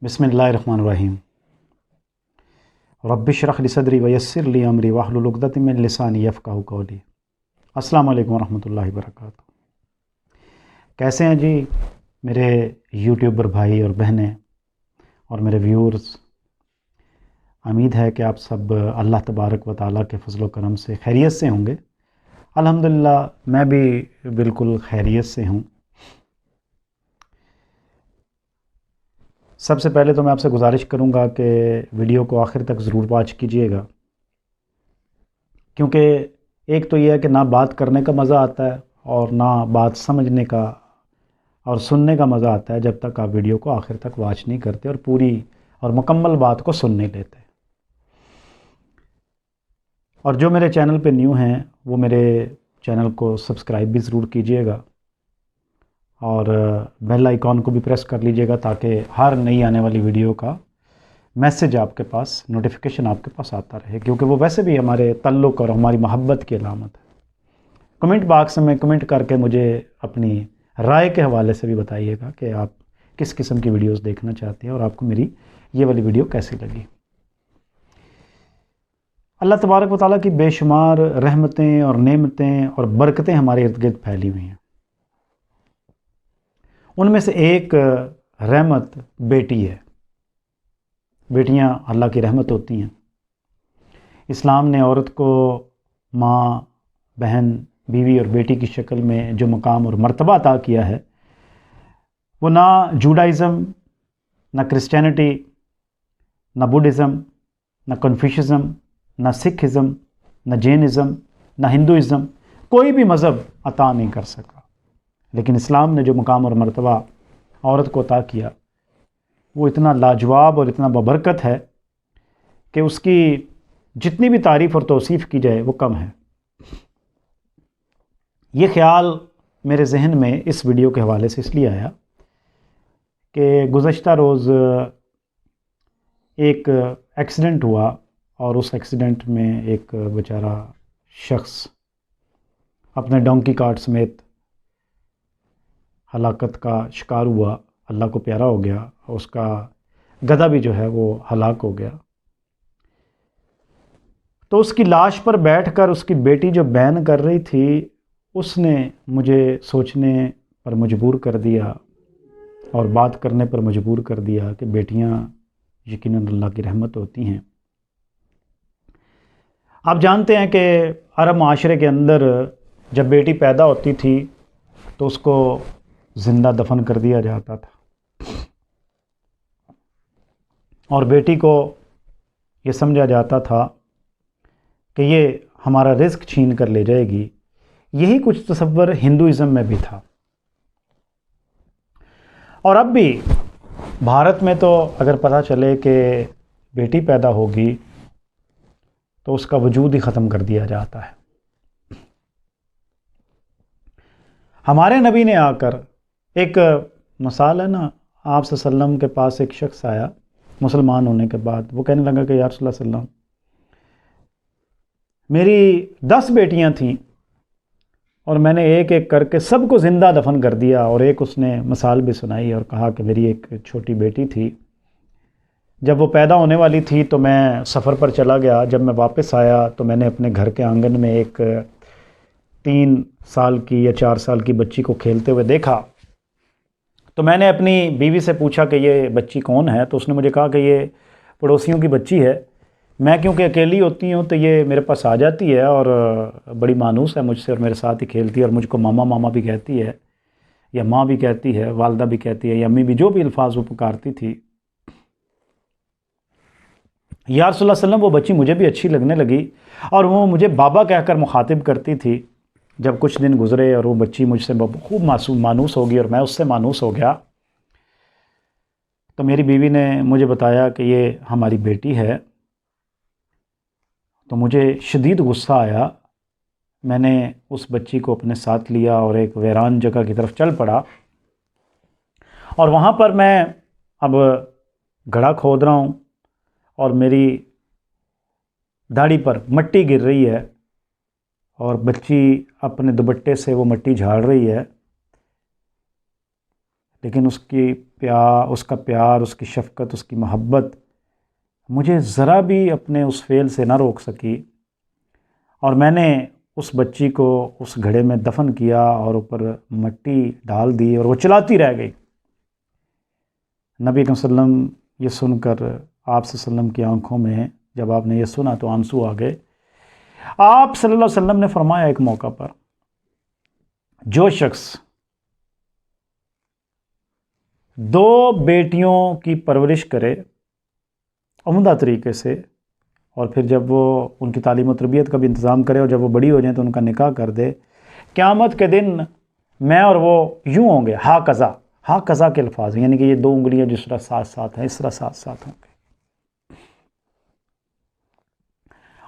بسم اللہ الرحمن الرحیم۔ رب اشرح لی صدری ویسر لی امری واحلل عقدۃ من لسانی یفقہوا قولی۔ السلام علیکم ورحمۃ اللہ وبرکاتہ۔ کیسے ہیں جی میرے یوٹیوبر بھائی اور بہنیں اور میرے ویورز؟ امید ہے کہ آپ سب اللہ تبارک و تعالیٰ کے فضل و کرم سے خیریت سے ہوں گے۔ الحمدللہ میں بھی بالکل خیریت سے ہوں۔ سب سے پہلے تو میں آپ سے گزارش کروں گا کہ ویڈیو کو آخر تک ضرور واچ کیجئے گا، کیونکہ ایک تو یہ ہے کہ نہ بات کرنے کا مزہ آتا ہے اور نہ بات سمجھنے کا اور سننے کا مزہ آتا ہے جب تک آپ ویڈیو کو آخر تک واچ نہیں کرتے اور پوری اور مکمل بات کو سن نہیں لیتے۔ اور جو میرے چینل پہ نیو ہیں وہ میرے چینل کو سبسکرائب بھی ضرور کیجئے گا اور بیل آئیکن کو بھی پریس کر لیجئے گا تاکہ ہر نئی آنے والی ویڈیو کا میسج آپ کے پاس، نوٹیفیکیشن آپ کے پاس آتا رہے، کیونکہ وہ ویسے بھی ہمارے تعلق اور ہماری محبت کی علامت ہے۔ کمنٹ باکس میں کمنٹ کر کے مجھے اپنی رائے کے حوالے سے بھی بتائیے گا کہ آپ کس قسم کی ویڈیوز دیکھنا چاہتے ہیں اور آپ کو میری یہ والی ویڈیو کیسی لگی۔ اللہ تبارک و تعالیٰ کی بے شمار رحمتیں اور نعمتیں اور برکتیں ہمارے ارد گرد پھیلی ہوئی ہیں۔ ان میں سے ایک رحمت بیٹی ہے۔ بیٹیاں اللہ کی رحمت ہوتی ہیں۔ اسلام نے عورت کو ماں، بہن، بیوی اور بیٹی کی شکل میں جو مقام اور مرتبہ عطا کیا ہے وہ نہ جوڈائزم، نہ کرسچینٹی، نہ بدھزم، نہ کنفیوشزم، نہ سکھزم، نہ جینزم، نہ ہندوازم، کوئی بھی مذہب عطا نہیں کر سکا، لیکن اسلام نے جو مقام اور مرتبہ عورت کو عطا کیا وہ اتنا لاجواب اور اتنا بابرکت ہے کہ اس کی جتنی بھی تعریف اور توصیف کی جائے وہ کم ہے۔ یہ خیال میرے ذہن میں اس ویڈیو کے حوالے سے اس لیے آیا کہ گزشتہ روز ایک ایکسیڈنٹ ہوا اور اس ایکسیڈنٹ میں ایک بیچارہ شخص اپنے ڈونکی کارٹ سمیت ہلاکت کا شکار ہوا، اللہ کو پیارا ہو گیا، اور اس کا گدھا بھی جو ہے وہ ہلاک ہو گیا۔ تو اس کی لاش پر بیٹھ کر اس کی بیٹی جو بیان کر رہی تھی اس نے مجھے سوچنے پر مجبور کر دیا اور بات کرنے پر مجبور کر دیا کہ بیٹیاں یقیناً اللہ کی رحمت ہوتی ہیں۔ آپ جانتے ہیں کہ عرب معاشرے کے اندر جب بیٹی پیدا ہوتی تھی تو اس کو زندہ دفن کر دیا جاتا تھا اور بیٹی کو یہ سمجھا جاتا تھا کہ یہ ہمارا رزق چھین کر لے جائے گی۔ یہی کچھ تصور ہندوازم میں بھی تھا، اور اب بھی بھارت میں تو اگر پتہ چلے کہ بیٹی پیدا ہوگی تو اس کا وجود ہی ختم کر دیا جاتا ہے۔ ہمارے نبی نے آ کر ایک مثال ہے نا، آپ صلی اللہ علیہ وسلم کے پاس ایک شخص آیا مسلمان ہونے کے بعد، وہ کہنے لگا کہ یا رسول اللہ صلی اللہ علیہ وسلم میری 10 بیٹیاں تھیں اور میں نے ایک ایک کر کے سب کو زندہ دفن کر دیا، اور ایک اس نے مثال بھی سنائی اور کہا کہ میری ایک چھوٹی بیٹی تھی، جب وہ پیدا ہونے والی تھی تو میں سفر پر چلا گیا، جب میں واپس آیا تو میں نے اپنے گھر کے آنگن میں ایک 3 سال کی یا 4 سال کی بچی کو کھیلتے ہوئے دیکھا، تو میں نے اپنی بیوی سے پوچھا کہ یہ بچی کون ہے، تو اس نے مجھے کہا کہ یہ پڑوسیوں کی بچی ہے، میں کیونکہ اکیلی ہوتی ہوں تو یہ میرے پاس آ جاتی ہے اور بڑی مانوس ہے مجھ سے اور میرے ساتھ ہی کھیلتی ہے اور مجھ کو ماما ماما بھی کہتی ہے یا ماں بھی کہتی ہے، والدہ بھی کہتی ہے یا امی بھی، جو بھی الفاظ وہ پکارتی تھی۔ یا رسول اللہ صلی اللہ علیہ وسلم وہ بچی مجھے بھی اچھی لگنے لگی اور وہ مجھے بابا کہہ کر مخاطب کرتی تھی۔ جب کچھ دن گزرے اور وہ بچی مجھ سے خوب مانوس ہوگی اور میں اس سے مانوس ہو گیا، تو میری بیوی نے مجھے بتایا کہ یہ ہماری بیٹی ہے، تو مجھے شدید غصہ آیا۔ میں نے اس بچی کو اپنے ساتھ لیا اور ایک ویران جگہ کی طرف چل پڑا، اور وہاں پر میں اب گڑھا کھود رہا ہوں اور میری داڑھی پر مٹی گر رہی ہے اور بچی اپنے دوپٹے سے وہ مٹی جھاڑ رہی ہے۔ لیکن اس کا پیار، اس کی شفقت، اس کی محبت مجھے ذرا بھی اپنے اس فعل سے نہ روک سکی، اور میں نے اس بچی کو اس گھڑے میں دفن کیا اور اوپر مٹی ڈال دی، اور وہ چلاتی رہ گئی۔ نبی صلی اللہ علیہ وسلم یہ سن کر آپ صلی اللہ علیہ وسلم کی آنکھوں میں جب آپ نے یہ سنا تو آنسو آ گئے۔ آپ صلی اللہ علیہ وسلم نے فرمایا ایک موقع پر، جو شخص 2 بیٹیوں کی پرورش کرے عمدہ طریقے سے، اور پھر جب وہ ان کی تعلیم و تربیت کا بھی انتظام کرے، اور جب وہ بڑی ہو جائیں تو ان کا نکاح کر دے، قیامت کے دن میں اور وہ یوں ہوں گے، ہا قضا کے الفاظ ہیں، یعنی کہ یہ 2 انگلیاں جس طرح ساتھ ساتھ ہیں اس طرح ساتھ ساتھ ہوں گے۔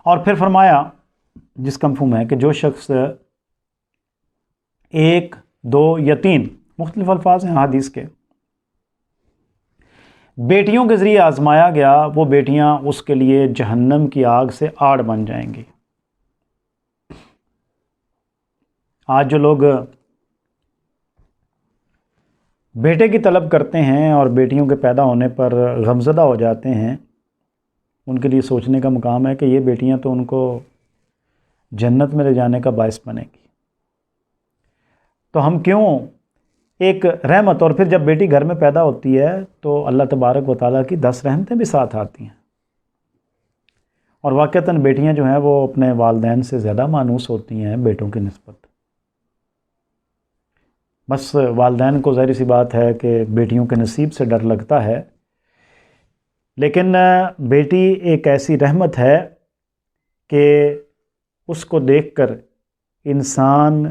اور پھر فرمایا جس کا مفہوم ہے کہ جو شخص 1، 2 یا 3 مختلف الفاظ ہیں حدیث کے، بیٹیوں کے ذریعے آزمایا گیا، وہ بیٹیاں اس کے لیے جہنم کی آگ سے آڑ بن جائیں گی۔ آج جو لوگ بیٹے کی طلب کرتے ہیں اور بیٹیوں کے پیدا ہونے پر غمزدہ ہو جاتے ہیں، ان کے لیے سوچنے کا مقام ہے کہ یہ بیٹیاں تو ان کو جنت میں لے جانے کا باعث بنے گی، تو ہم کیوں ایک رحمت، اور پھر جب بیٹی گھر میں پیدا ہوتی ہے تو اللہ تبارک و تعالیٰ کی 10 رحمتیں بھی ساتھ آتی ہیں، اور واقعتاً بیٹیاں جو ہیں وہ اپنے والدین سے زیادہ مانوس ہوتی ہیں بیٹوں کی نسبت۔ بس والدین کو ظاہر سی بات ہے کہ بیٹیوں کے نصیب سے ڈر لگتا ہے، لیکن بیٹی ایک ایسی رحمت ہے کہ اس کو دیکھ کر انسان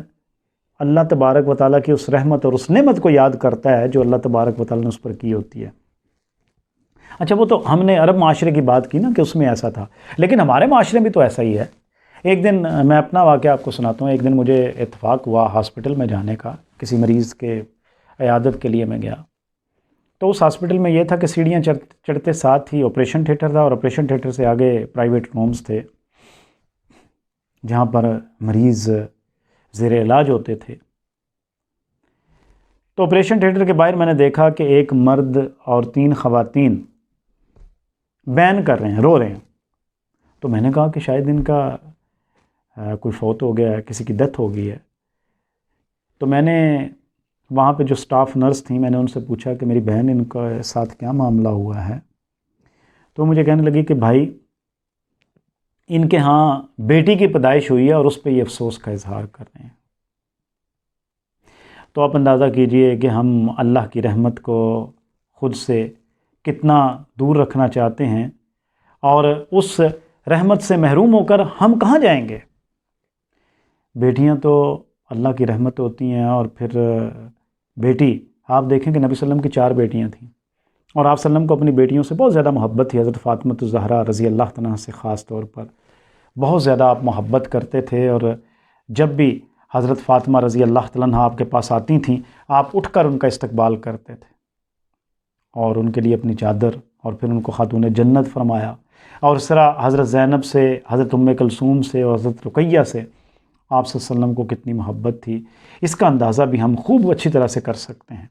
اللہ تبارک و تعالیٰ کی اس رحمت اور اس نعمت کو یاد کرتا ہے جو اللہ تبارک و تعالیٰ نے اس پر کی ہوتی ہے۔ اچھا، وہ تو ہم نے عرب معاشرے کی بات کی نا کہ اس میں ایسا تھا، لیکن ہمارے معاشرے میں تو ایسا ہی ہے۔ ایک دن میں اپنا واقعہ آپ کو سناتا ہوں۔ ایک دن مجھے اتفاق ہوا ہاسپٹل میں جانے کا، کسی مریض کے عیادت کے لیے میں گیا، تو اس ہاسپٹل میں یہ تھا کہ سیڑھیاں چڑھتے ساتھ ہی آپریشن تھیٹر تھا، اور آپریشن تھیٹر سے آگے پرائیویٹ رومز تھے جہاں پر مریض زیر علاج ہوتے تھے۔ تو آپریشن تھیٹر کے باہر میں نے دیکھا کہ ایک مرد اور 3 خواتین بین کر رہے ہیں، رو رہے ہیں۔ تو میں نے کہا کہ شاید ان کا کوئی فوت ہو گیا ہے، کسی کی ڈیتھ ہو گئی ہے۔ تو میں نے وہاں پہ جو سٹاف نرس تھیں، میں نے ان سے پوچھا کہ میری بہن، ان کا ساتھ کیا معاملہ ہوا ہے؟ تو مجھے کہنے لگی کہ بھائی، ان کے ہاں بیٹی کی پیدائش ہوئی ہے اور اس پہ یہ افسوس کا اظہار کر رہے ہیں۔ تو آپ اندازہ کیجئے کہ ہم اللہ کی رحمت کو خود سے کتنا دور رکھنا چاہتے ہیں، اور اس رحمت سے محروم ہو کر ہم کہاں جائیں گے؟ بیٹیاں تو اللہ کی رحمت ہوتی ہیں، اور پھر بیٹی، آپ دیکھیں کہ نبی صلی اللہ علیہ وسلم کی 4 بیٹیاں تھیں، اور آپ صلی اللہ علیہ وسلم کو اپنی بیٹیوں سے بہت زیادہ محبت تھی۔ حضرت فاطمہ الزہرا رضی اللہ عنہا سے خاص طور پر بہت زیادہ آپ محبت کرتے تھے، اور جب بھی حضرت فاطمہ رضی اللہ عنہا آپ کے پاس آتی تھیں، آپ اٹھ کر ان کا استقبال کرتے تھے، اور ان کے لیے اپنی چادر، اور پھر ان کو خاتون جنت فرمایا۔ اور اس طرح حضرت زینب سے، حضرت ام کلثوم سے، اور حضرت رقیہ سے آپ صلی اللہ علیہ وسلم کو کتنی محبت تھی، اس کا اندازہ بھی ہم خوب اچھی طرح سے کر سکتے ہیں۔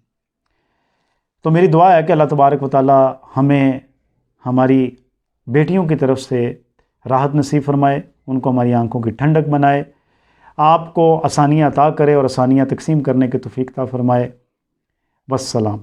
تو میری دعا ہے کہ اللہ تبارک و تعالی ہمیں ہماری بیٹیوں کی طرف سے راحت نصیب فرمائے، ان کو ہماری آنکھوں کی ٹھنڈک بنائے، آپ کو آسانیاں عطا کرے اور آسانیاں تقسیم کرنے کی توفیق عطا فرمائے۔ والسلام۔